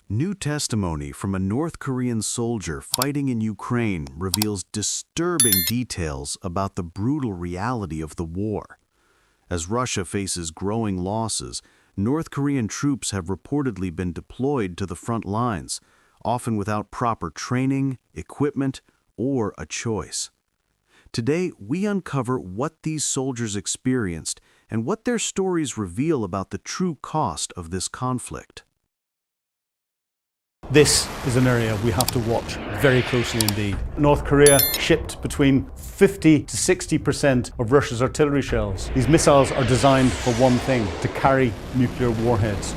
New testimony from a North Korean soldier fighting in Ukraine reveals disturbing details about the brutal reality of the war. As Russia faces growing losses, North Korean troops have reportedly been deployed to the front lines, often without proper training, equipment, or a choice. Today, we uncover what these soldiers experienced and what their stories reveal about the true cost of this conflict. This is an area we have to watch very closely indeed. North Korea shipped between 50 to 60% of Russia's artillery shells. These missiles are designed for one thing: to carry nuclear warheads.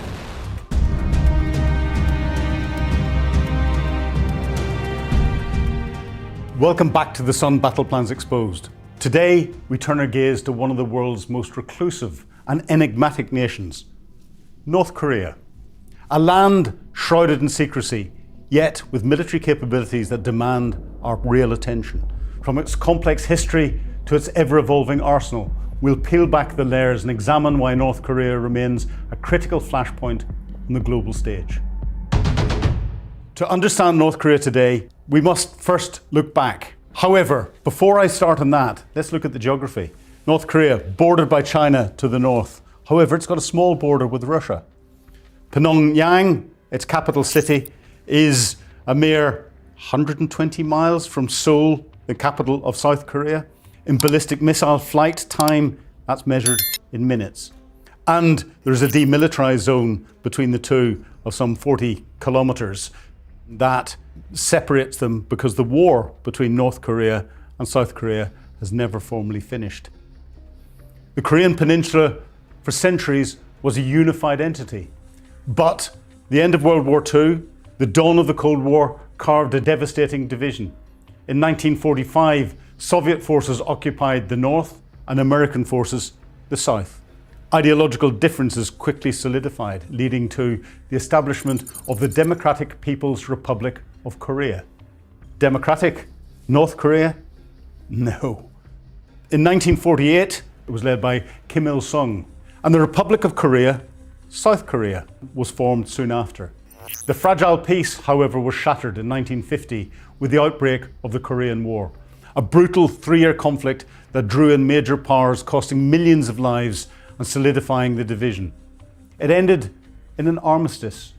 Welcome back to The Sun Battle Plans Exposed. Today, we turn our gaze to one of the world's most reclusive and enigmatic nations, North Korea. A land shrouded in secrecy, yet with military capabilities that demand our real attention. From its complex history to its ever-evolving arsenal, we'll peel back the layers and examine why North Korea remains a critical flashpoint on the global stage. To understand North Korea today, we must first look back. However, before I start on that, let's look at the geography. North Korea, bordered by China to the north. However, it's got a small border with Russia. Pyongyang, its capital city, is a mere 120 miles from Seoul, the capital of South Korea. In ballistic missile flight time, that's measured in minutes. And there's a demilitarized zone between the two of some 40 kilometers that separates them because the war between North Korea and South Korea has never formally finished. The Korean Peninsula for centuries was a unified entity. But the end of World War II, the dawn of the Cold War, carved a devastating division. In 1945, Soviet forces occupied the north and American forces the south. Ideological differences quickly solidified, leading to the establishment of the Democratic People's Republic of Korea. Democratic North Korea? No. In 1948, it was led by Kim Il-sung, and the Republic of Korea, South Korea, was formed soon after. The fragile peace, however, was shattered in 1950 with the outbreak of the Korean War, a brutal three-year conflict that drew in major powers, costing millions of lives and solidifying the division. It ended in an armistice,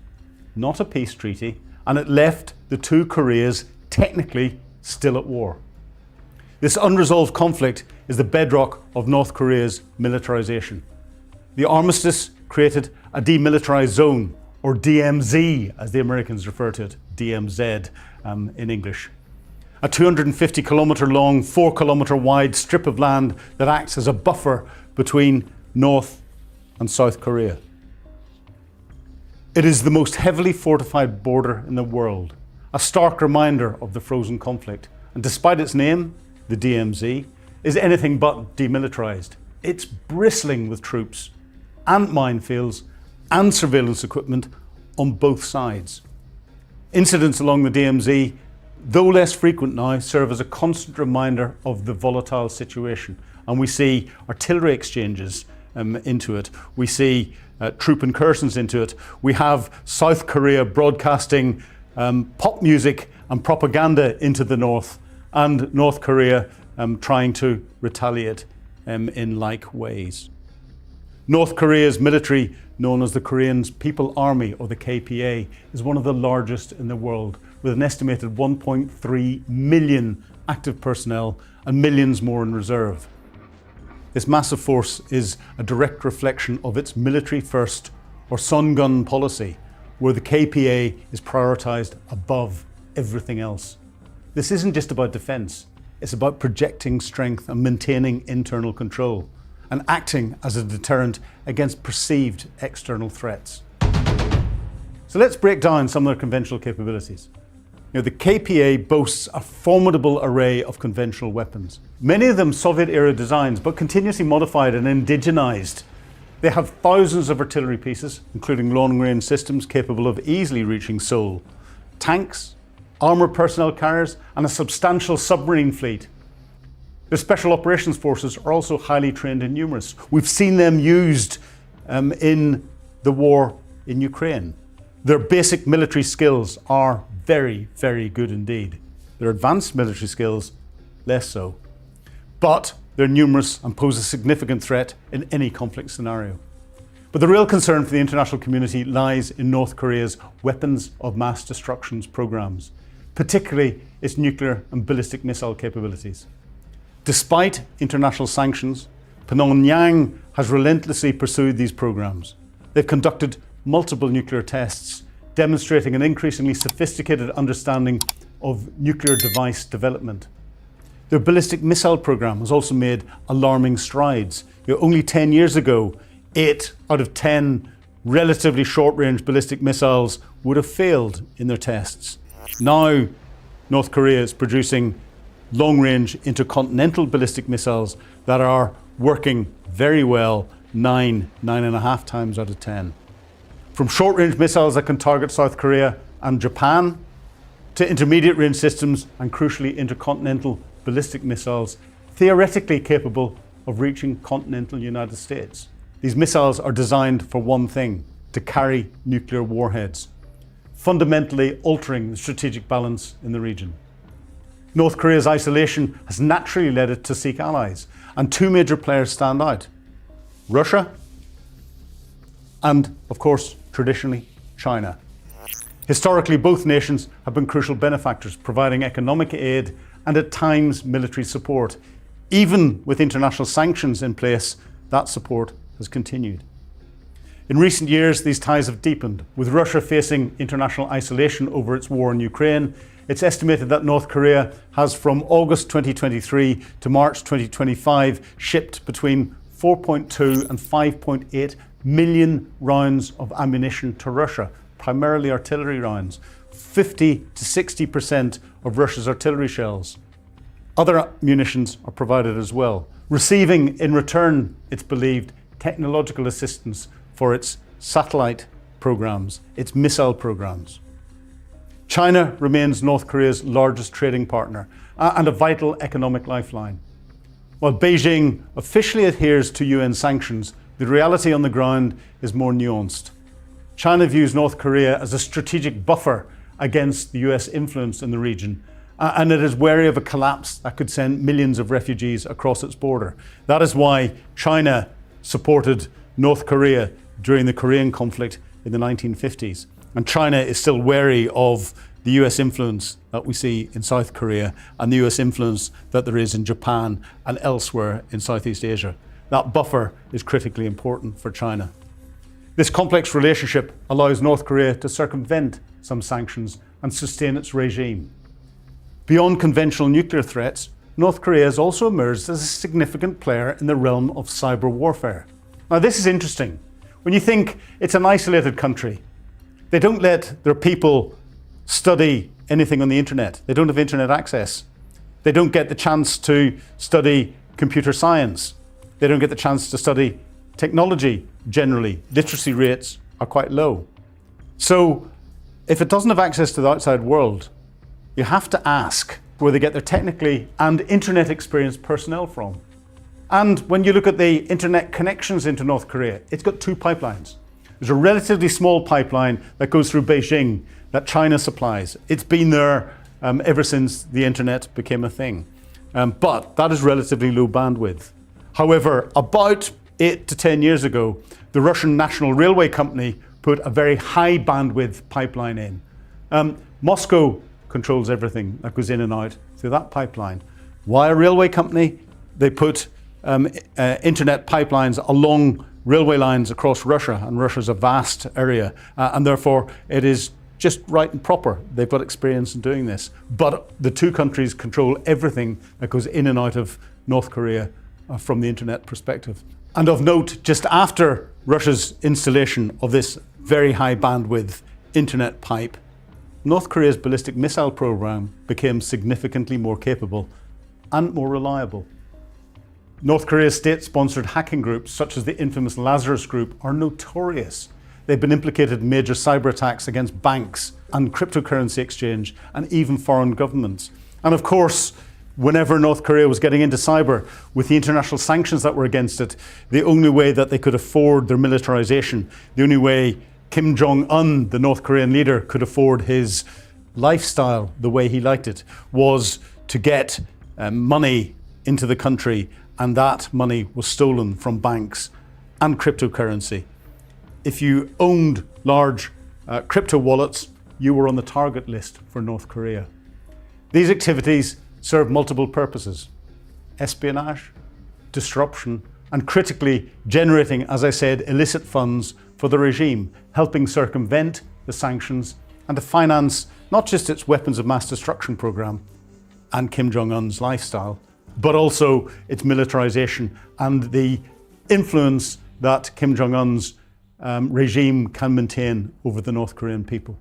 not a peace treaty, and it left the two Koreas technically still at war. This unresolved conflict is the bedrock of North Korea's militarization. The armistice created a demilitarized zone, or DMZ, as the Americans refer to it, DMZ in English. A 250 kilometer long, 4 kilometer wide strip of land that acts as a buffer between North and South Korea. It is the most heavily fortified border in the world, a stark reminder of the frozen conflict. And despite its name, the DMZ is anything but demilitarized. It's bristling with troops and minefields and surveillance equipment on both sides. Incidents along the DMZ, though less frequent now, serve as a constant reminder of the volatile situation. And we see artillery exchanges into it. We see troop incursions into it. We have South Korea broadcasting pop music and propaganda into the north, and North Korea trying to retaliate in like ways. North Korea's military, known as the Korean People's Army, or the KPA, is one of the largest in the world, with an estimated 1.3 million active personnel and millions more in reserve. This massive force is a direct reflection of its military first, or Songun policy, where the KPA is prioritized above everything else. This isn't just about defense, it's about projecting strength and maintaining internal control, and acting as a deterrent against perceived external threats. So let's break down some of their conventional capabilities. The KPA boasts a formidable array of conventional weapons, many of them Soviet-era designs, but continuously modified and indigenized. They have thousands of artillery pieces, including long-range systems capable of easily reaching Seoul, tanks, armored personnel carriers, and a substantial submarine fleet. The Special Operations Forces are also highly trained and numerous. We've seen them used in the war in Ukraine. Their basic military skills are very, very good indeed. Their advanced military skills, less so. But they're numerous and pose a significant threat in any conflict scenario. But the real concern for the international community lies in North Korea's weapons of mass destruction programs, particularly its nuclear and ballistic missile capabilities. Despite international sanctions, Pyongyang has relentlessly pursued these programs. They've conducted multiple nuclear tests, demonstrating an increasingly sophisticated understanding of nuclear device development. Their ballistic missile program has also made alarming strides. Only 10 years ago, 8 out of 10 relatively short-range ballistic missiles would have failed in their tests. Now, North Korea is producing long-range intercontinental ballistic missiles that are working very well 9.5 times out of 10. From short-range missiles that can target South Korea and Japan, to intermediate-range systems and crucially intercontinental ballistic missiles theoretically capable of reaching continental United States. These missiles are designed for one thing: to carry nuclear warheads, fundamentally altering the strategic balance in the region. North Korea's isolation has naturally led it to seek allies, and two major players stand out: Russia and, of course, traditionally, China. Historically, both nations have been crucial benefactors, providing economic aid and at times military support. Even with international sanctions in place, that support has continued. In recent years, these ties have deepened. With Russia facing international isolation over its war in Ukraine, it's estimated that North Korea has, from August 2023 to March 2025, shipped between 4.2 and 5.8 million rounds of ammunition to Russia, primarily artillery rounds, 50 to 60% of Russia's artillery shells. Other munitions are provided as well, receiving in return, it's believed, technological assistance for its satellite programs, its missile programs. China remains North Korea's largest trading partner and a vital economic lifeline. While Beijing officially adheres to UN sanctions, the reality on the ground is more nuanced. China views North Korea as a strategic buffer against the US influence in the region, and it is wary of a collapse that could send millions of refugees across its border. That is why China supported North Korea during the Korean conflict in the 1950s. And China is still wary of the US influence that we see in South Korea and the US influence that there is in Japan and elsewhere in Southeast Asia. That buffer is critically important for China. This complex relationship allows North Korea to circumvent some sanctions and sustain its regime. Beyond conventional nuclear threats, North Korea has also emerged as a significant player in the realm of cyber warfare. Now, this is interesting. When you think it's an isolated country, they don't let their people study anything on the internet. They don't have internet access. They don't get the chance to study computer science. They don't get the chance to study technology generally. Literacy rates are quite low. So if it doesn't have access to the outside world, you have to ask where they get their technically and internet experienced personnel from. And when you look at the internet connections into North Korea, it's got two pipelines. There's a relatively small pipeline that goes through Beijing that China supplies. It's been there ever since the internet became a thing. But that is relatively low bandwidth. However, about 8 to 10 years ago, the Russian National Railway Company put a very high bandwidth pipeline in. Moscow controls everything that goes in and out through that pipeline. Why a railway company? They put internet pipelines along railway lines across Russia, and Russia's a vast area, and therefore it is just right and proper. They've got experience in doing this. But the two countries control everything that goes in and out of North Korea from the internet perspective. And of note, just after Russia's installation of this very high bandwidth internet pipe, North Korea's ballistic missile program became significantly more capable and more reliable. North Korea's state-sponsored hacking groups, such as the infamous Lazarus Group, are notorious. They've been implicated in major cyber attacks against banks and cryptocurrency exchange and even foreign governments. And of course, whenever North Korea was getting into cyber, with the international sanctions that were against it, the only way that they could afford their militarization, the only way Kim Jong-un, the North Korean leader, could afford his lifestyle the way he liked it, was to get money into the country, and that money was stolen from banks and cryptocurrency. If you owned large crypto wallets, you were on the target list for North Korea. These activities serve multiple purposes: espionage, disruption, and critically generating, as I said, illicit funds for the regime, helping circumvent the sanctions and to finance not just its weapons of mass destruction program and Kim Jong-un's lifestyle, but also its militarization and the influence that Kim Jong-un's regime can maintain over the North Korean people.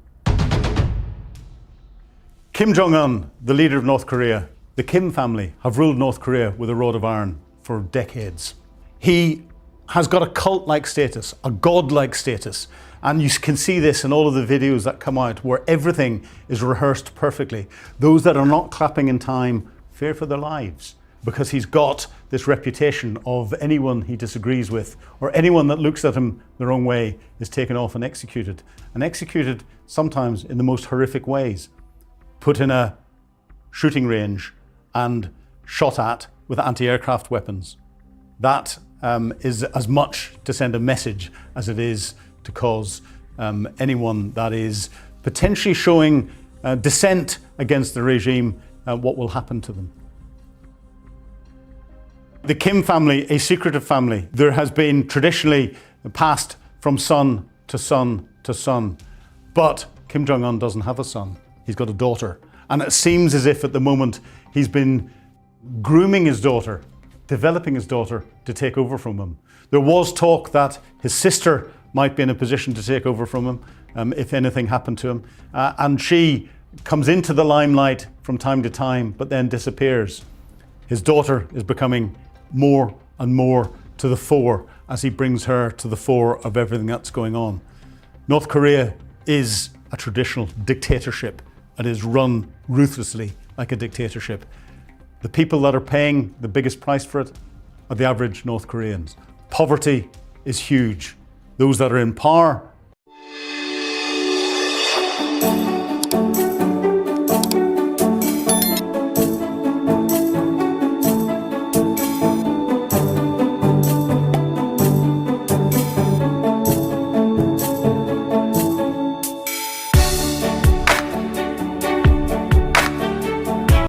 Kim Jong-un, the leader of North Korea, the Kim family have ruled North Korea with a rod of iron for decades. He has got a cult-like status, a god-like status, and you can see this in all of the videos that come out where everything is rehearsed perfectly. Those that are not clapping in time fear for their lives, because he's got this reputation of anyone he disagrees with or anyone that looks at him the wrong way is taken off and executed sometimes in the most horrific ways, put in a shooting range and shot at with anti-aircraft weapons. That is as much to send a message as it is to cause anyone that is potentially showing dissent against the regime what will happen to them. The Kim family, a secretive family, there has been traditionally passed from son to son to son. But Kim Jong-un doesn't have a son, he's got a daughter. And it seems as if at the moment he's been grooming his daughter, developing his daughter to take over from him. There was talk that his sister might be in a position to take over from him if anything happened to him. And she comes into the limelight from time to time, but then disappears. His daughter is becoming more and more to the fore as he brings her to the fore of everything that's going on. North Korea is a traditional dictatorship. It is run ruthlessly like a dictatorship. The people that are paying the biggest price for it are the average North Koreans. Poverty is huge. Those that are in power